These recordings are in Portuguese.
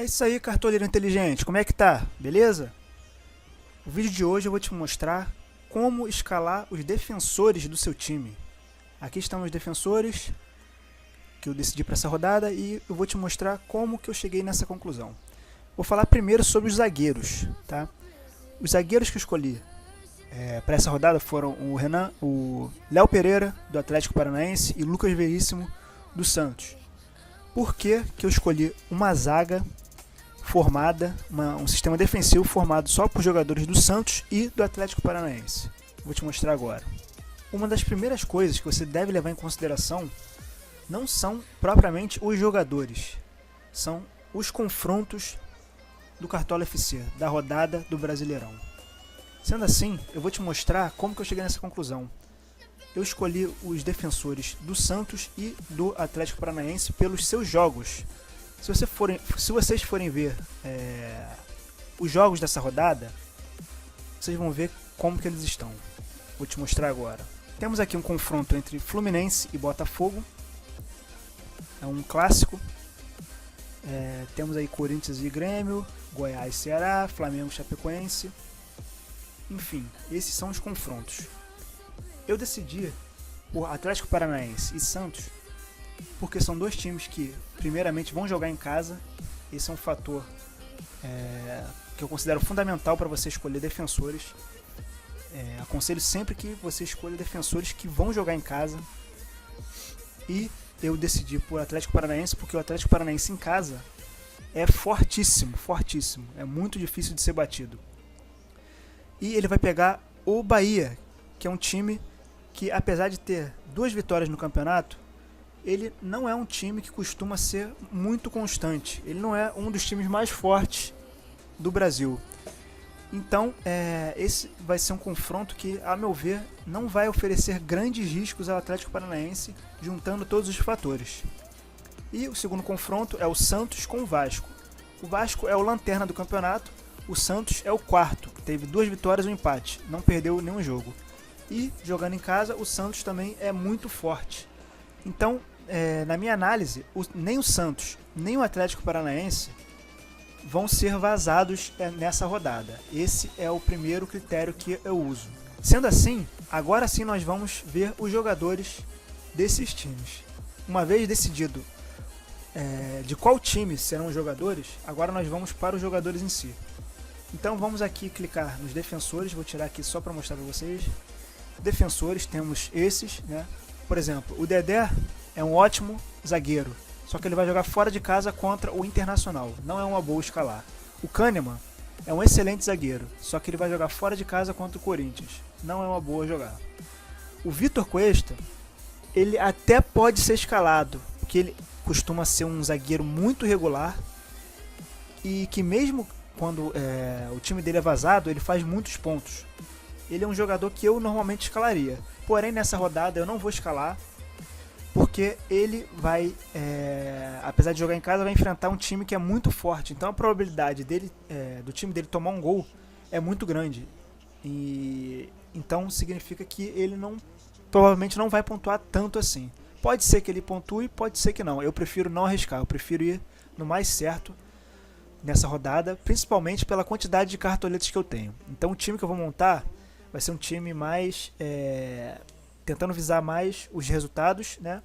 É isso aí, cartoleiro inteligente, como é que tá? Beleza? O vídeo de hoje eu vou te mostrar como escalar os defensores do seu time. Aqui estão os defensores que eu decidi para essa rodada e eu vou te mostrar como que eu cheguei nessa conclusão. Vou falar primeiro sobre os zagueiros, tá? Os zagueiros que eu escolhi para essa rodada foram o Léo Pereira, do Atlético Paranaense, e Lucas Veríssimo, do Santos. Por que que eu escolhi uma zaga formada, um sistema defensivo formado só por jogadores do Santos e do Atlético Paranaense? Vou te mostrar agora. Uma das primeiras coisas que você deve levar em consideração não são propriamente os jogadores, são os confrontos do Cartola FC, da rodada do Brasileirão. Sendo assim, eu vou te mostrar como que eu cheguei nessa conclusão. Eu escolhi os defensores do Santos e do Atlético Paranaense pelos seus jogos. Se vocês forem ver os jogos dessa rodada, vocês vão ver como que eles estão. Vou te mostrar agora. Temos aqui um confronto entre Fluminense e Botafogo. É um clássico. Temos aí Corinthians e Grêmio, Goiás e Ceará, Flamengo e Chapecoense. Enfim, esses são os confrontos. Eu decidi por Atlético Paranaense e Santos porque são dois times que primeiramente vão jogar em casa. Esse é um fator que eu considero fundamental para você escolher defensores. Aconselho sempre que você escolha defensores que vão jogar em casa. E eu decidi por Atlético Paranaense porque o Atlético Paranaense em casa é fortíssimo, fortíssimo. É muito difícil de ser batido. E ele vai pegar o Bahia, que é um time que, apesar de ter 2 vitórias no campeonato, ele não é um time que costuma ser muito constante. Ele não é um dos times mais fortes do Brasil. Então, esse vai ser um confronto que, a meu ver, não vai oferecer grandes riscos ao Atlético Paranaense, juntando todos os fatores. E o segundo confronto é o Santos com o Vasco. O Vasco é o lanterna do campeonato, o Santos é o quarto, que teve 2 vitórias e um empate, não perdeu nenhum jogo. E, jogando em casa, o Santos também é muito forte. Então, na minha análise, nem o Santos, nem o Atlético Paranaense vão ser vazados nessa rodada. Esse é o primeiro critério que eu uso. Sendo assim, agora sim nós vamos ver os jogadores desses times. Uma vez decidido de qual time serão os jogadores, agora nós vamos para os jogadores em si. Então vamos aqui clicar nos defensores, vou tirar aqui só para mostrar para vocês. Defensores, temos esses, né? Por exemplo, o Dedé é um ótimo zagueiro, só que ele vai jogar fora de casa contra o Internacional, não é uma boa escalar. O Kahneman é um excelente zagueiro, só que ele vai jogar fora de casa contra o Corinthians, não é uma boa jogar. O Vitor Cuesta, ele até pode ser escalado, porque ele costuma ser um zagueiro muito regular e que mesmo quando o time dele é vazado, ele faz muitos pontos. Ele é um jogador que eu normalmente escalaria, porém nessa rodada eu não vou escalar, porque ele vai, apesar de jogar em casa, vai enfrentar um time que é muito forte. Então a probabilidade do time dele tomar um gol é muito grande. E então significa que ele provavelmente não vai pontuar tanto assim. Pode ser que ele pontue, pode ser que não. Eu prefiro não arriscar, eu prefiro ir no mais certo nessa rodada, principalmente pela quantidade de cartoletas que eu tenho. Então o time que eu vou montar vai ser um time mais tentando visar mais os resultados, né?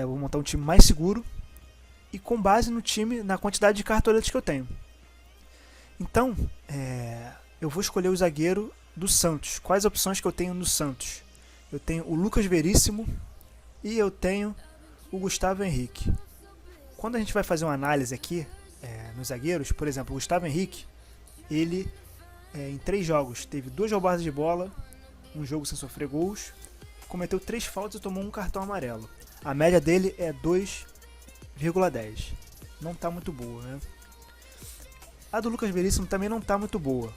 Vou montar um time mais seguro e com base no time, na quantidade de cartoletas que eu tenho. Então, eu vou escolher o zagueiro do Santos. Quais opções que eu tenho no Santos? Eu tenho o Lucas Veríssimo e eu tenho o Gustavo Henrique. Quando a gente vai fazer uma análise aqui nos zagueiros, por exemplo, o Gustavo Henrique, ele em 3 jogos teve 2 roubadas de bola, um jogo sem sofrer gols, cometeu 3 faltas e tomou um cartão amarelo. A média dele é 2,10. Não está muito boa, né? A do Lucas Veríssimo também não está muito boa.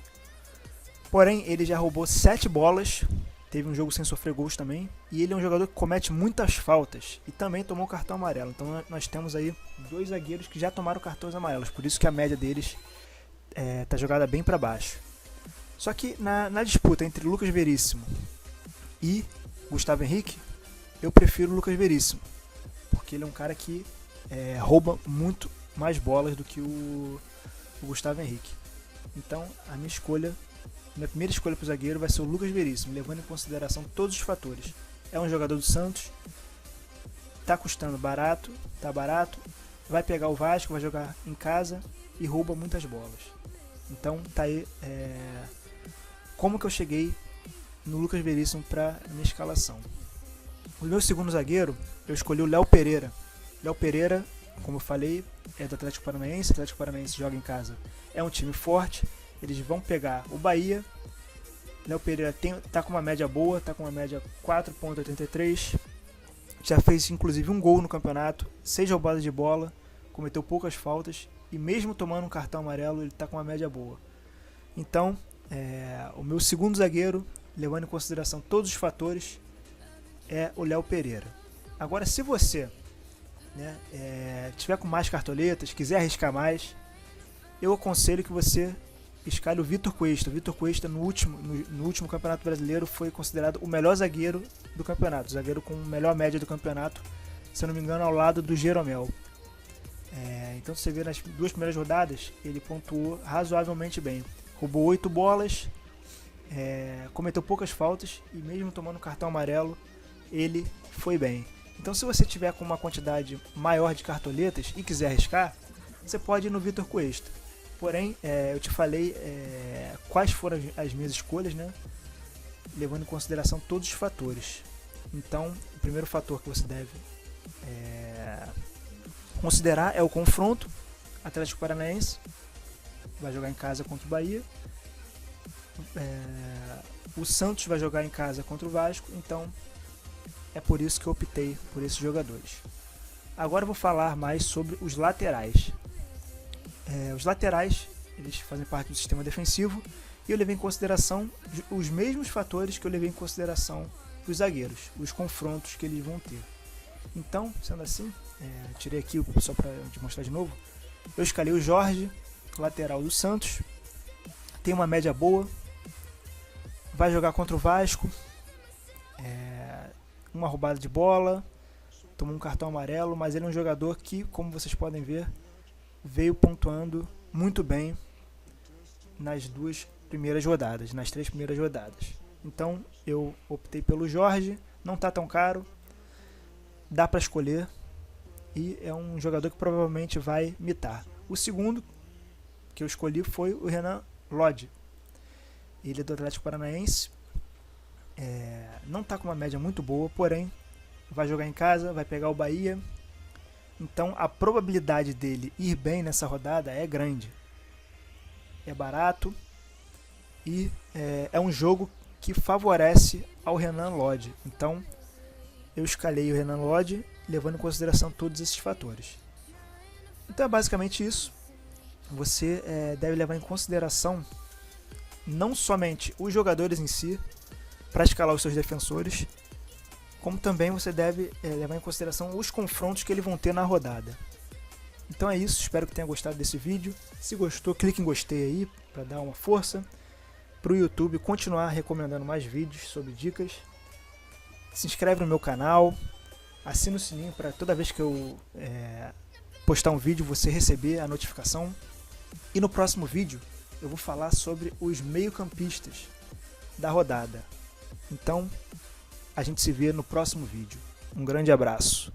Porém, ele já roubou 7 bolas, teve um jogo sem sofrer gols também, e ele é um jogador que comete muitas faltas e também tomou cartão amarelo. Então nós temos aí 2 zagueiros que já tomaram cartões amarelos, por isso que a média deles está jogada bem para baixo. Só que na disputa entre Lucas Veríssimo e Gustavo Henrique, eu prefiro o Lucas Veríssimo, porque ele é um cara que rouba muito mais bolas do que o Gustavo Henrique. Então a minha primeira escolha para o zagueiro vai ser o Lucas Veríssimo, levando em consideração todos os fatores. É um jogador do Santos, tá custando barato, vai pegar o Vasco, vai jogar em casa e rouba muitas bolas. Então tá aí como que eu cheguei no Lucas Veríssimo para minha escalação. O meu segundo zagueiro, eu escolhi o Léo Pereira. Léo Pereira, como eu falei, é do Atlético Paranaense. O Atlético Paranaense joga em casa, é um time forte. Eles vão pegar o Bahia. Léo Pereira tá com uma média boa, tá com uma média 4.83. Já fez inclusive um gol no campeonato, 6 roubadas de bola, cometeu poucas faltas e mesmo tomando um cartão amarelo ele tá com uma média boa. Então, o meu segundo zagueiro, levando em consideração todos os fatores, é o Léo Pereira. Agora, se você tiver com mais cartoletas, quiser arriscar mais, eu aconselho que você escale o Vitor Cuesta. O Vitor Cuesta no último Campeonato Brasileiro foi considerado o melhor zagueiro do campeonato, o zagueiro com melhor média do campeonato, se eu não me engano, ao lado do Jeromel. Então você vê nas 2 primeiras rodadas, ele pontuou razoavelmente bem. Roubou 8 bolas, cometeu poucas faltas e mesmo tomando cartão amarelo, ele foi bem. Então se você tiver com uma quantidade maior de cartoletas e quiser arriscar, você pode ir no Vitor Cuesta. Porém, eu te falei quais foram as minhas escolhas, levando em consideração todos os fatores. Então, o primeiro fator que você deve considerar é o confronto. Atlético Paranaense vai jogar em casa contra o Bahia. O Santos vai jogar em casa contra o Vasco. Então, é por isso que eu optei por esses jogadores. Agora eu vou falar mais sobre os laterais. Os laterais, eles fazem parte do sistema defensivo e eu levei em consideração os mesmos fatores que eu levei em consideração os zagueiros, os confrontos que eles vão ter. Então, sendo assim, tirei aqui só para te mostrar de novo, eu escalei o Jorge, lateral do Santos, tem uma média boa, vai jogar contra o Vasco, uma roubada de bola, tomou um cartão amarelo, mas ele é um jogador que, como vocês podem ver, veio pontuando muito bem nas 3 primeiras rodadas. Então eu optei pelo Jorge, não está tão caro, dá para escolher e é um jogador que provavelmente vai mitar. O segundo que eu escolhi foi o Renan Lodge. Ele é do Atlético Paranaense, não está com uma média muito boa, porém vai jogar em casa, vai pegar o Bahia. Então a probabilidade dele ir bem nessa rodada é grande. É barato e é um jogo que favorece ao Renan Lodge. Então eu escalei o Renan Lodge levando em consideração todos esses fatores. Então é basicamente isso. Você deve levar em consideração não somente os jogadores em si para escalar os seus defensores, como também você deve levar em consideração os confrontos que eles vão ter na rodada. Então é isso, espero que tenha gostado desse vídeo. Se gostou, clique em gostei aí para dar uma força para o YouTube continuar recomendando mais vídeos sobre dicas. Se inscreve no meu canal, assina o sininho para toda vez que eu postar um vídeo você receber a notificação. E no próximo vídeo eu vou falar sobre os meio-campistas da rodada. Então, a gente se vê no próximo vídeo. Um grande abraço.